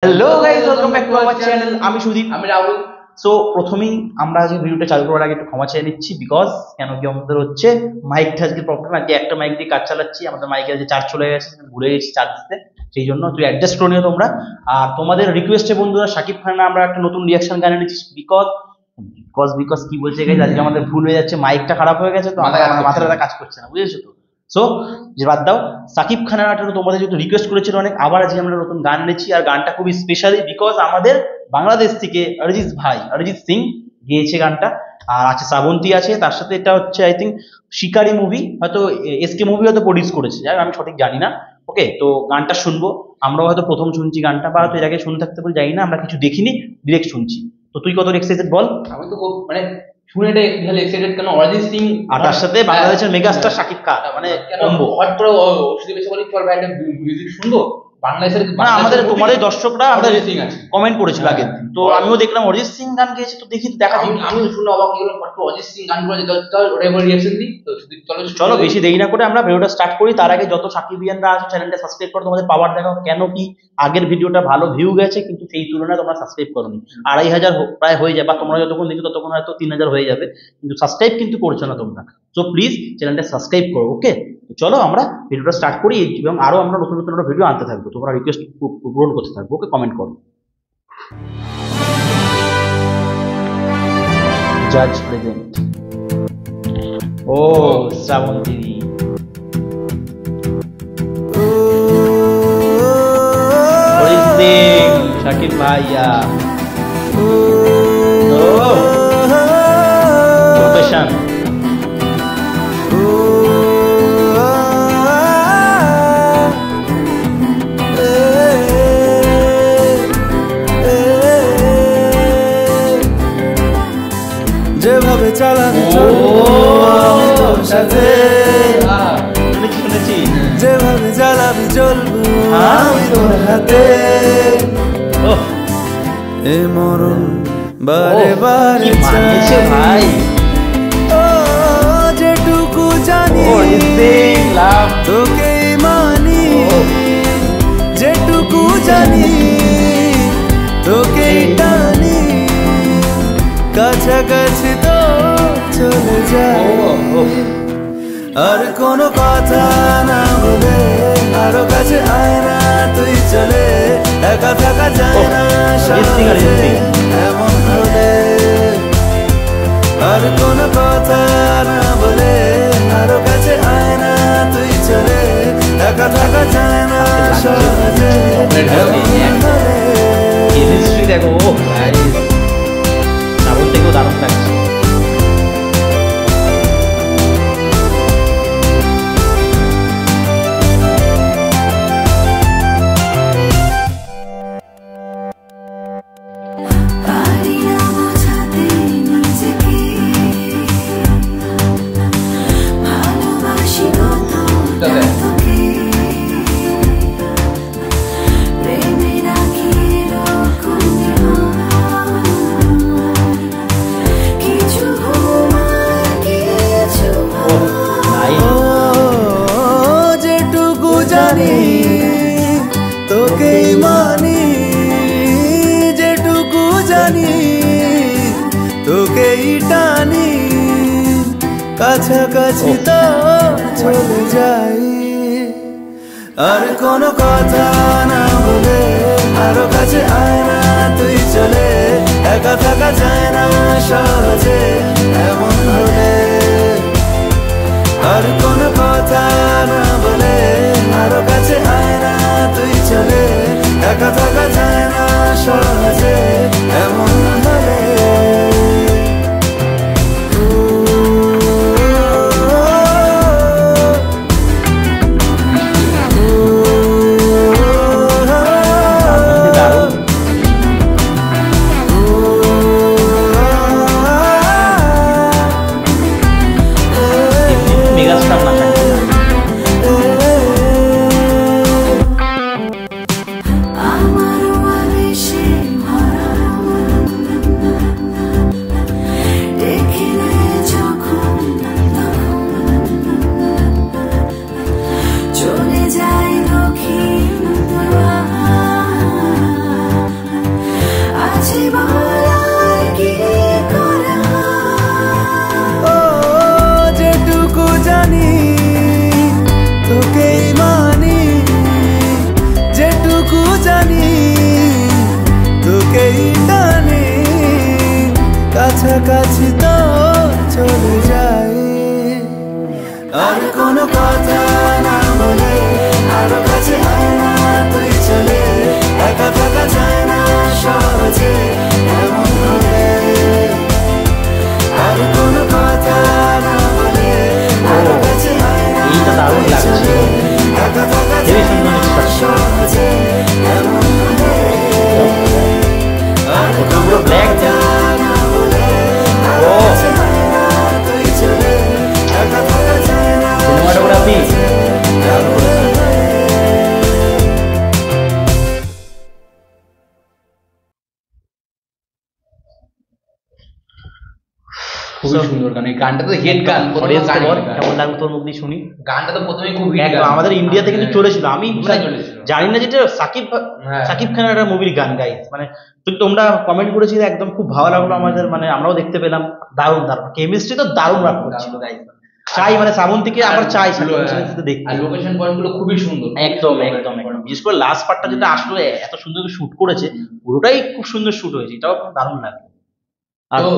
Hello guys, welcome back to our channel. আমি সুদীপ, আমি Rahul. So প্রথমেই আমরা আজকে ভিডিওটা চালু করার আগে একটু ক্ষমা চেয়ে নিচ্ছি, বিকজ কেন কি আমাদের হচ্ছে মাইকটা আজকে প্রবলেম। আজকে একটা মাইক দিয়ে কাজ চালাচ্ছি, আমাদের মাইকে আজকে চার্জ চলে গেছে, ভুলে গেছি চার্জ দিতে, সেই জন্য তুই অ্যাডজাস্ট করে নিও তোমরা। আর তোমাদের রিকোয়েস্টে বন্ধুরা শাকিব খানের আমরা একটা নতুন রিয়াকশন গান এনেছি, বিকজ বিকজ বিকজ কি বলছে গাইস, আজকে আমাদের ভুল হয়ে যাচ্ছে, মাইকটা খারাপ হয়ে গেছে, তো আমার মাথাটা কাজ করছে না, বুঝেছো তো। সো যে বাদ দাও, সাকিব খানের একটা তোমাদের যেহেতু রিকোয়েস্ট করেছিল অনেক, আবার আজকে আমরা নতুন গান এনেছি। আর গানটা খুবই স্পেশালি, বিকজ আমাদের বাংলাদেশ থেকে অরিজিৎ সিং গেয়েছে গানটা। আর আছে শ্রাবন্তী আছে তার সাথে, এটা হচ্ছে আই থিঙ্ক শিকারি মুভি, হয়তো এসকে মুভি হয়তো প্রডিউস করেছে, যাই আমি সঠিক জানি না। ওকে, তো গানটা শুনবো, আমরাও হয়তো প্রথম শুনছি গানটা, বা হয়তো এর আগে শুনে থাকতে পারি, জানি না, আমরা কিছু দেখিনি, ডিরেক্ট শুনছি। তো তুই কত এক্সাইটেড বল? আমি তো মানে শুনে এটা বিশাল এক্সাইটেড, কেন অরিজিৎ সিং আর তার সাথে বাংলাদেশের মেগাস্টার শাকিব খান, মানে কম্বো। হট করে ওষুধ বেশি বলি চল ভাই একটা মিউজিক শুনবো বাংলাদেশের। মানে আমাদের তোমাদের দর্শকরা আমাদের কমেন্ট করেছিল আগের দিন, তো আমিও দেখলাম অরিজিৎ সিং গান গেয়েছে, তো দেখি দেখা যাক। আমি শুনে অবাক হয়ে গেলাম, অরিজিৎ সিং গান করে চল ওটা এবার রিঅ্যাকশন দিই। তো চলো বেশি দেরি না করে আমরা ভিডিওটা স্টার্ট করি। তার আগে যত সাকিবিয়ানরা আছে চ্যানেলটা সাবস্ক্রাইব করো, তোমাদের পাওয়ার দেখাও। কেন কি আগের ভিডিওটা ভালো ভিউ গেছে, কিন্তু সেই তুলনায় তোমরা সাবস্ক্রাইব করোনি। 2500 প্রায় হয়ে যাবে, বা তোমরা যতক্ষণ দেখছো ততক্ষণ হয়তো 3000 হয়ে যাবে, কিন্তু সাবস্ক্রাইব কিন্তু করছো না তোমরা। সো প্লিজ চ্যানেলটা সাবস্ক্রাইব করো। ওকে, চলো আমরা ভিডিওটা স্টার্ট করি, এবং আরো আমরা নতুন নতুন ভিডিও আনতে থাকবো, তোমরা রিকোয়েস্ট পূরণ করতে থাকবো। ওকে, কমেন্ট করো। জাজ প্রেজেন্ট। ও শ্রাবন্তী, শাকিব ভাইয়া, প্রফেশন। যেভাবে চালাবি তোর সাথে, শুনেছি যেভাবে জ্বালাবি জ্বলবো আমি তোর হাতে। এ মরণ বারে বারে ভাই, ও যেটুকু জানি তোকেই মানি, যেটুকু জানি তোকেই টানি, কাছাকাছি তো চলে যায়। আর কোনো কথা না বলে আরো কাছে আয় না তুই চলে, একা থাকা যায় না সহজে এমন হলে। আর কোনো কথা না বলে আরো কাছে আয় না তুই চলে, একা থাকা যায় না সহজে এমন হলে। কেমিস্ট্রি দেখো, শ্রাবণ থেকেও দারুণ লাগছে। তোকেই মানি, যেটুকু জানি তোকেই টানি, কাছাকাছি তো চলে যাই। আর কোনো কথা না বলে আরো কাছে আয় না তুই চলে, একা থাকা যায় না সহজে এমন হলে। আর কোনো কথা না বলে আরো কাছে আয় না তুই চলে, একা থাকা যায় না সহজে এমন হলে। মেগাস্টার না কাছাকাছি তো চলে যাই, আর কোনো কথা না বলে আরো কাছে আয় না তুই চলে, একা থাকা যায় না সহজে এমন হলে, আর কোনো কথা না বলে আরো কাছে আয় না এইটা দারুণ তুই লাগছে। চলে, একা থাকা হেবি যায় সুন্দর না লাগছে। সহজে এমন হলে, আর ওটা কোনো পুরো black কথা না বলে আরো ও। কাছে আয় না তুই চলে, একা থাকা যায় না সিনেমাটোগ্রাফি খুবই সুন্দর গান, এই গানটা তো হিট গান, অডিয়েন্সকে বল গান। কেমন লাগলো তোর মুখ দিয়ে শুনি। গানটা তো প্রথমেই খুব হিট একদম গান। আমাদের ইন্ডিয়াতে কিন্তু চলেছিল, আমি বিশাল মানে চলেছিল। জানি না যেটা হ্যাঁ। সাকিব খানের একটা মুভির গান গাইস, মানে তোমরা কমেন্ট করেছিলে একদম খুব ভালো লাগলো আমাদের, মানে আমরাও দেখতে পেলাম দারুণ দারুণ কেমিস্ট্রি তো দারুণ রাগ করছিল গাইস। চাই মানে শ্রাবন্তীকে আবার চাই সাকিব খানের সাথে দেখতে। আর লোকেশন পয়েন্ট গুলো খুবই সুন্দর, একদম একদম একদম বিশেষ করে লাস্ট পার্টটা যেটা আসলে এত সুন্দর শুট করেছে, পুরোটাই খুব সুন্দর শুট হয়েছে, এটাও খুব দারুণ লাগে। আর তো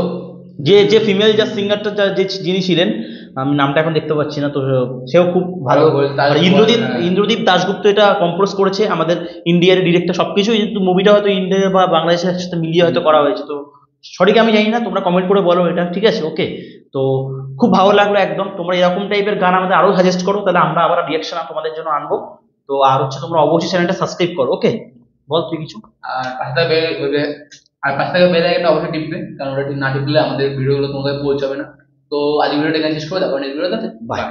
যে যে ফিমেল যা সিঙ্গারটা যে যিনি ছিলেন, আমি নামটা এখন দেখতে পাচ্ছি না, তো সেও খুব ভালো। ভালো বলে, তার আর ইন্দ্রদীপ হ্যাঁ। ইন্দ্রদীপ দাশগুপ্ত এটা কম্পোজ করেছে, আমাদের ইন্ডিয়ার ডিরেক্টর সবকিছু, কিন্তু মুভিটা হয়তো ইন্ডিয়া বা বাংলাদেশের সাথে মিলিয়ে হয়তো করা হয়েছে, তো সঠিক আমি জানি না, তোমরা কমেন্ট করে বলো এটা, ঠিক আছে? ওকে, তো খুব ভালো লাগলো একদম। তোমরা এরকম টাইপের গান আমাদের আরো সাজেস্ট করো, তাহলে আমরা আবার রিয়াকশন তোমাদের জন্য আনবো। তো আর হচ্ছে তোমরা অবশ্যই চ্যানেলটা সাবস্ক্রাইব করো। ওকে, বল তুই কিছু। আর পাঁচটা বেল আইকনটা অবশ্যই টিপবে, কারণ ওটা না টিপলে আমাদের ভিডিওগুলো তোমাদের পৌঁছাবে না। তো আজ ভিডিওটা এখানে শেষ করে দেখো নেক্সট ভিডিওতে। বাই।